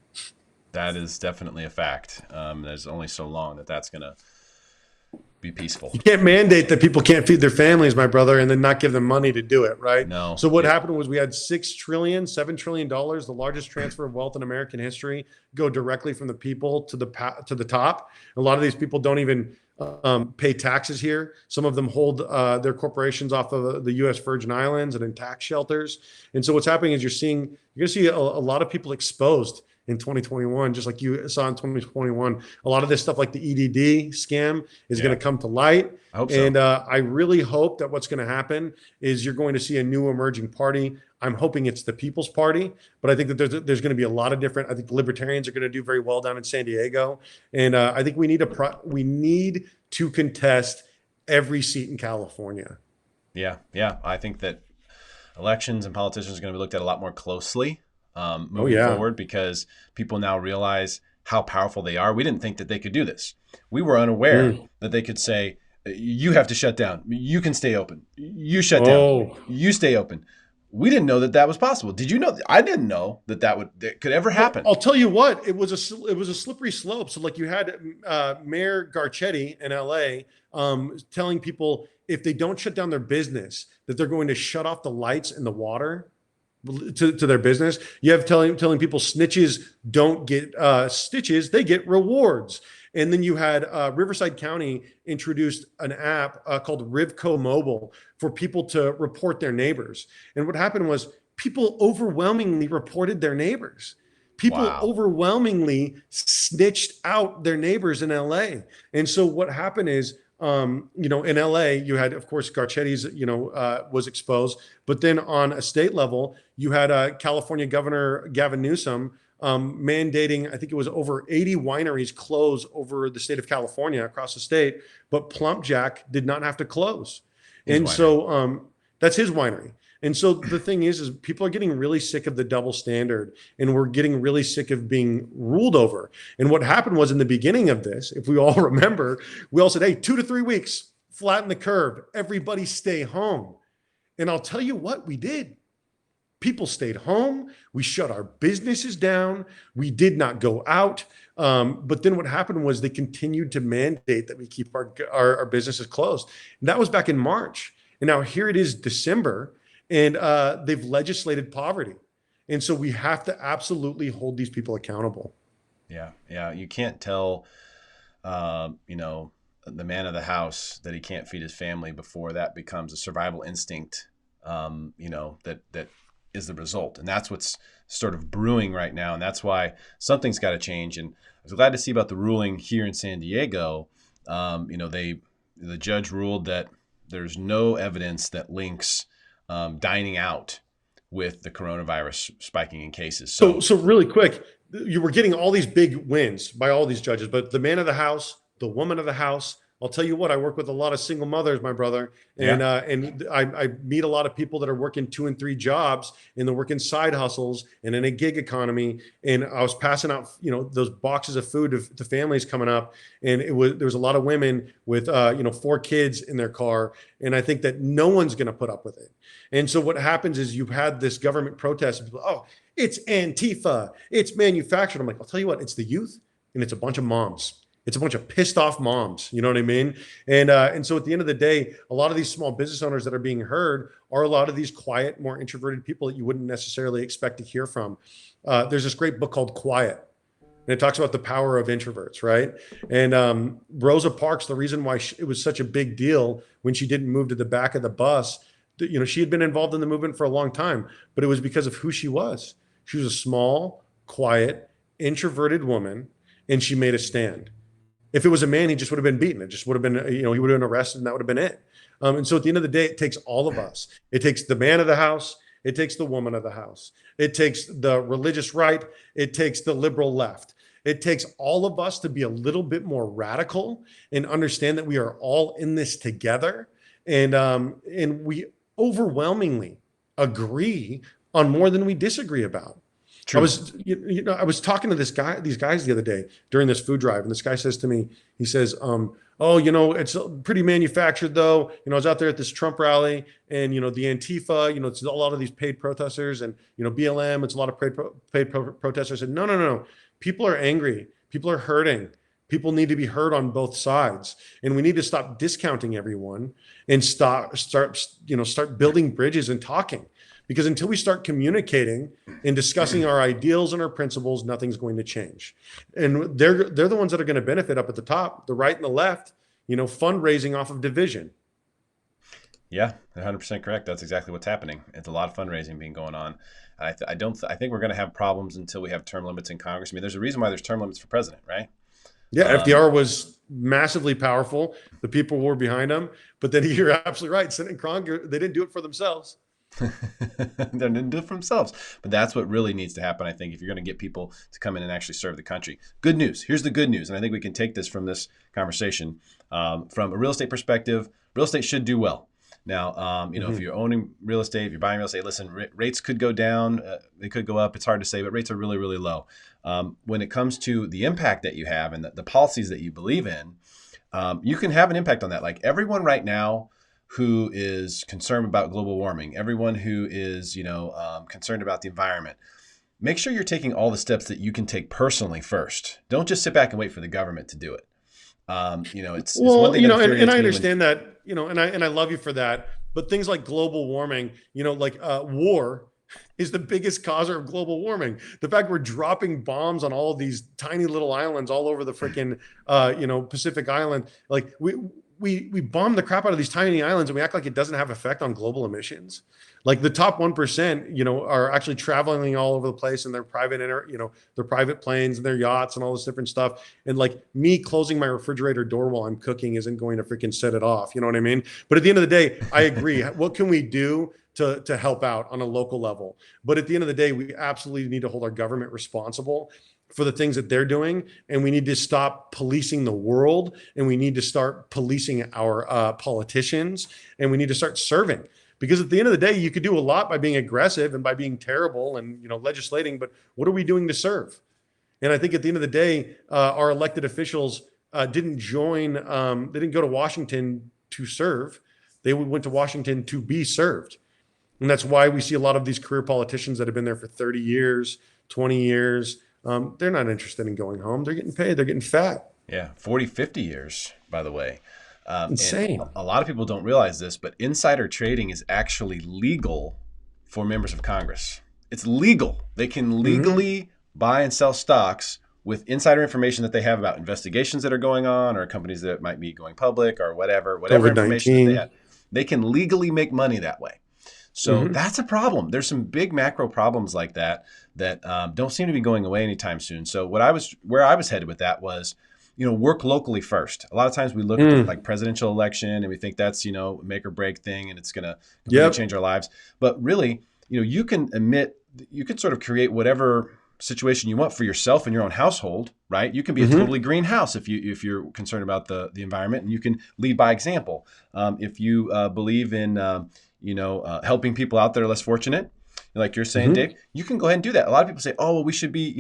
That is definitely a fact. There's only so long that's going to be peaceful. You can't mandate that people can't feed their families, my brother, and then not give them money to do it, right? No. So what happened was we had $7 trillion, the largest transfer of wealth in American history, go directly from the people to the top. A lot of these people don't even pay taxes here. Some of them hold their corporations off of the U.S. Virgin Islands and in tax shelters. And so what's happening is you're going to see a lot of people exposed in 2021, just like you saw in 2021. A lot of this stuff like the EDD scam is going to come to light. I hope so. And I really hope that what's going to happen is you're going to see a new emerging party. I'm hoping it's the People's Party, but I think that there's going to be a lot of different, I think libertarians are going to do very well down in San Diego. And I think we need to contest every seat in California. Yeah. I think that elections and politicians are going to be looked at a lot more closely moving forward because people now realize how powerful they are. We didn't think that they could do this. We were unaware that they could say, you have to shut down. You can stay open. You shut down. You stay open. We didn't know that was possible. Did you know? I didn't know that could ever happen. I'll tell you what, it was a slippery slope. So like you had Mayor Garcetti in LA telling people if they don't shut down their business, that they're going to shut off the lights and the water to their business. You have telling people snitches don't get stitches, they get rewards. And then you had Riverside County introduced an app called Rivco Mobile for people to report their neighbors. And what happened was people overwhelmingly reported their neighbors. People overwhelmingly snitched out their neighbors in LA. And so what happened is, in LA, you had, of course, Garcetti's, was exposed. But then on a state level, you had California Governor Gavin Newsom mandating, I think it was over 80 wineries close over the state of California across the state, but Plumpjack did not have to close. So that's his winery. And so the thing is people are getting really sick of the double standard, and we're getting really sick of being ruled over. And what happened was in the beginning of this, if we all remember, we all said, hey, 2 to 3 weeks, flatten the curve, everybody stay home. And I'll tell you what we did. People stayed home. We shut our businesses down. We did not go out. But then what happened was they continued to mandate that we keep our businesses closed. And that was back in March. And now here it is December, and they've legislated poverty. And so we have to absolutely hold these people accountable. Yeah. You can't tell, the man of the house that he can't feed his family before that becomes a survival instinct, that is the result. And that's what's sort of brewing right now. And that's why something's got to change. And I was glad to see about the ruling here in San Diego. The judge ruled that there's no evidence that links dining out with the coronavirus spiking in cases. So really quick, you were getting all these big wins by all these judges, but the man of the house, the woman of the house. I'll tell you what, I work with a lot of single mothers, my brother, Yeah. and I meet a lot of people that are working 2 and 3 jobs, and they're working side hustles and in a gig economy. And I was passing out, those boxes of food to families coming up, and there was a lot of women with 4 kids in their car, and I think that no one's going to put up with it. And so what happens is you've had this government protest, and people, oh, it's Antifa, it's manufactured. I'm like, I'll tell you what, it's the youth, and it's a bunch of moms. It's a bunch of pissed off moms. You know what I mean? And so at the end of the day, a lot of these small business owners that are being heard are a lot of these quiet, more introverted people that you wouldn't necessarily expect to hear from. There's this great book called Quiet, and it talks about the power of introverts, right? And Rosa Parks, the reason why it was such a big deal when she didn't move to the back of the bus, she had been involved in the movement for a long time, but it was because of who she was. She was a small, quiet, introverted woman, and she made a stand. If it was a man, he just would have been beaten. It just would have been, he would have been arrested, and that would have been it. And so at the end of the day, it takes all of us. It takes the man of the house. It takes the woman of the house. It takes the religious right. It takes the liberal left. It takes all of us to be a little bit more radical and understand that we are all in this together. And we overwhelmingly agree on more than we disagree about. True. I was talking to these guys the other day during this food drive, and this guy says to me, he says, oh, it's pretty manufactured though. I was out there at this Trump rally, and the Antifa, it's a lot of these paid protesters, and BLM, it's a lot of paid protesters. And no. People are angry. People are hurting. People need to be heard on both sides, and we need to stop discounting everyone and start building bridges and talking. Because until we start communicating and discussing our ideals and our principles, nothing's going to change. And they're the ones that are going to benefit up at the top, the right and the left, fundraising off of division. Yeah, 100% correct. That's exactly what's happening. It's a lot of fundraising being going on. I think we're going to have problems until we have term limits in Congress. I mean, there's a reason why there's term limits for president, right? Yeah, FDR was massively powerful. The people were behind him. But then you're absolutely right. Senate and Congress, they didn't do it for themselves. They didn't do it for themselves. But that's what really needs to happen, I think, if you're going to get people to come in and actually serve the country. Good news. Here's the good news. And I think we can take this from this conversation. From a real estate perspective, real estate should do well. Now, if you're owning real estate, if you're buying real estate, listen, rates could go down. They could go up. It's hard to say, but rates are really, really low. When it comes to the impact that you have and the policies that you believe in, you can have an impact on that. Like everyone right now who is concerned about global warming, everyone who is, concerned about the environment, make sure you're taking all the steps that you can take personally first. Don't just sit back and wait for the government to do it. It's one thing. And I understand that, and I love you for that. But things like global warming, war is the biggest causer of global warming. The fact we're dropping bombs on all of these tiny little islands all over the freaking, Pacific Island, like we bomb the crap out of these tiny islands, and we act like it doesn't have effect on global emissions. Like the top 1%, are actually traveling all over the place in their private, their private planes and their yachts and all this different stuff. And like me closing my refrigerator door while I'm cooking isn't going to freaking set it off. You know what I mean? But at the end of the day, I agree. What can we do to help out on a local level? But at the end of the day, we absolutely need to hold our government responsible for the things that they're doing. And we need to stop policing the world, and we need to start policing our politicians, and we need to start serving. Because at the end of the day, you could do a lot by being aggressive and by being terrible and legislating, but what are we doing to serve? And I think at the end of the day, our elected officials didn't they didn't go to Washington to serve. They went to Washington to be served. And that's why we see a lot of these career politicians that have been there for 30 years, 20 years. They're not interested in going home. They're getting paid. They're getting fat. Yeah, 40, 50 years, by the way. Insane. A lot of people don't realize this, but insider trading is actually legal for members of Congress. It's legal. They can legally buy and sell stocks with insider information that they have about investigations that are going on or companies that might be going public or whatever information that they have. They can legally make money that way. So that's a problem. There's some big macro problems like that don't seem to be going away anytime soon. So where I was headed with that was, work locally first. A lot of times we look at like presidential election and we think that's, make or break thing and it's going to change our lives. But really, you can sort of create whatever situation you want for yourself and your own household, right? You can be a Mm-hmm. totally green house if you're concerned about the environment, and you can lead by example. If you believe in helping people out that are less fortunate, like you're saying, Mm-hmm. Dave, you can go ahead and do that. A lot of people say, "Oh, well, we should be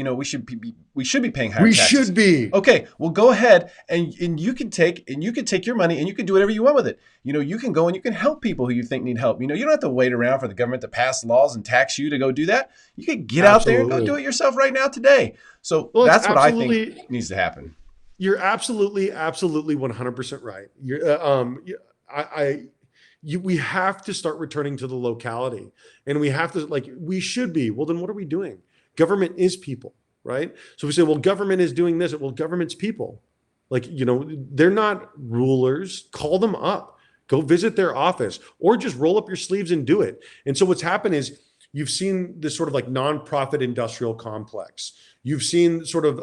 paying higher We taxes." should be. Okay, well, go ahead and you can take your money and you can do whatever you want with it. You can go and you can help people who you think need help. You don't have to wait around for the government to pass laws and tax you to go do that. You can get out there and go do Absolutely. it yourself right now today. So Well, it's that's what I think absolutely. needs to happen. You're absolutely, absolutely 100% right. I, we have to start returning to the locality, and we have to, like, we should be. Well, then what are we doing? Government is people, right? So we say, well, government is doing this. Well, government's people. Like, they're not rulers. Call them up, go visit their office, or just roll up your sleeves and do it. And so what's happened is you've seen this sort of like nonprofit industrial complex. You've seen sort of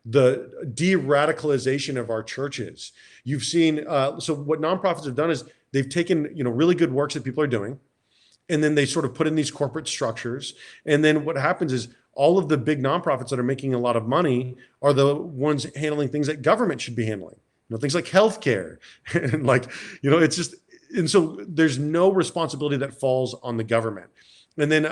the de-radicalization of our churches. You've seen, so what nonprofits have done is they've taken, really good works that people are doing, and then they sort of put in these corporate structures. And then what happens is all of the big nonprofits that are making a lot of money are the ones handling things that government should be handling, things like healthcare and like, it's just, and so there's no responsibility that falls on the government. And then,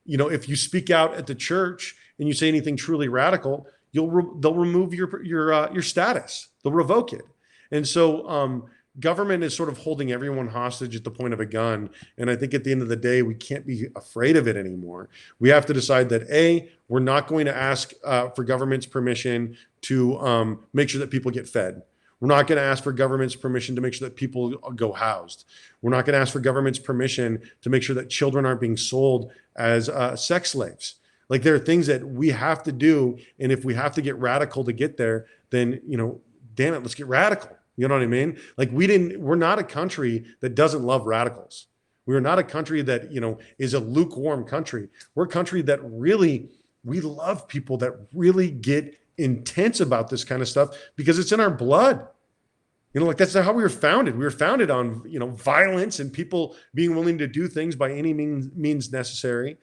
if you speak out at the church and you say anything truly radical, they'll remove your status. They'll revoke it. And so, government is sort of holding everyone hostage at the point of a gun. And I think at the end of the day, we can't be afraid of it anymore. We have to decide that we're not going to ask for government's permission to make sure that people get fed. We're not going to ask for government's permission to make sure that people go housed. We're not going to ask for government's permission to make sure that children aren't being sold as sex slaves. Like, there are things that we have to do. And if we have to get radical to get there, then, damn it, let's get radical. You know what I mean? Like, we're not a country that doesn't love radicals. We're not a country that, is a lukewarm country. We're a country that really, we love people that really get intense about this kind of stuff because it's in our blood. Like, that's how we were founded. We were founded on, violence and people being willing to do things by any means necessary.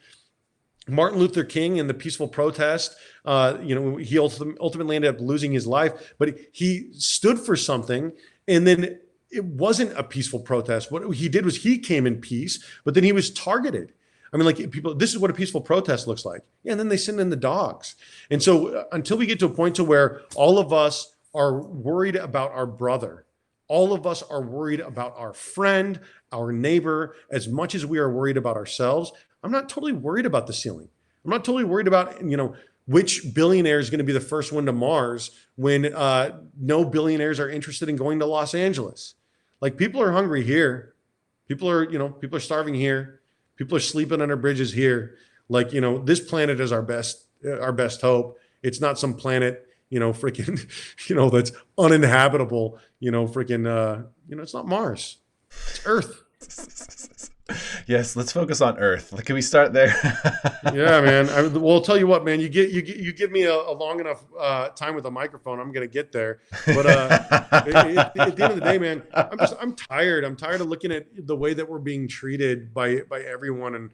Martin Luther King and the peaceful protest, he ultimately ended up losing his life, but he stood for something. And then it wasn't a peaceful protest. What he did was he came in peace, but then he was targeted. I mean, like, people, this is what a peaceful protest looks like. Yeah, and then they send in the dogs. And so until we get to a point to where all of us are worried about our brother, all of us are worried about our friend, our neighbor, as much as we are worried about ourselves. I'm not totally worried about the ceiling. I'm not totally worried about, which billionaire is going to be the first one to Mars when no billionaires are interested in going to Los Angeles. Like, people are hungry here. People are starving here. People are sleeping under bridges here. Like, this planet is our best hope. It's not some planet, freaking, that's uninhabitable, it's not Mars. It's Earth. Yes, let's focus on Earth. Can we start there? Yeah, man. Well, I'll tell you what, man. You give me a long enough time with a microphone, I'm gonna get there. But at the end of the day, man, I'm tired. I'm tired of looking at the way that we're being treated by everyone, and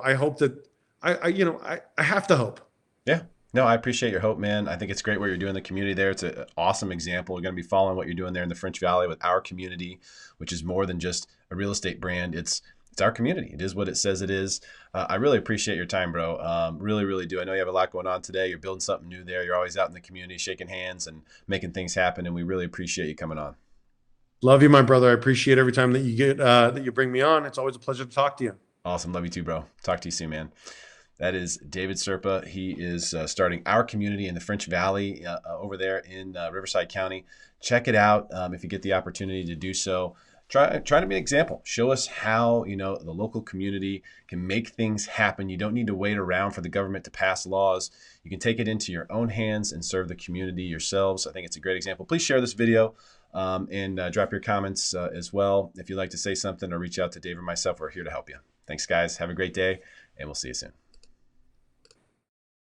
I hope that I have to hope. Yeah. No, I appreciate your hope, man. I think it's great what you're doing in the community there. It's an awesome example. We're going to be following what you're doing there in the French Valley with our community, which is more than just a real estate brand. It's our community. It is what it says it is. I really appreciate your time, bro. Really, really do. I know you have a lot going on today. You're building something new there. You're always out in the community, shaking hands and making things happen. And we really appreciate you coming on. Love you, my brother. I appreciate every time that you get that you bring me on. It's always a pleasure to talk to you. Awesome. Love you too, bro. Talk to you soon, man. That is David Serpa. He is starting our community in the French Valley over there in Riverside County. Check it out if you get the opportunity to do so. Try to be an example. Show us how the local community can make things happen. You don't need to wait around for the government to pass laws. You can take it into your own hands and serve the community yourselves. I think it's a great example. Please share this video and drop your comments as well. If you'd like to say something or reach out to Dave or myself, we're here to help you. Thanks, guys. Have a great day, and we'll see you soon.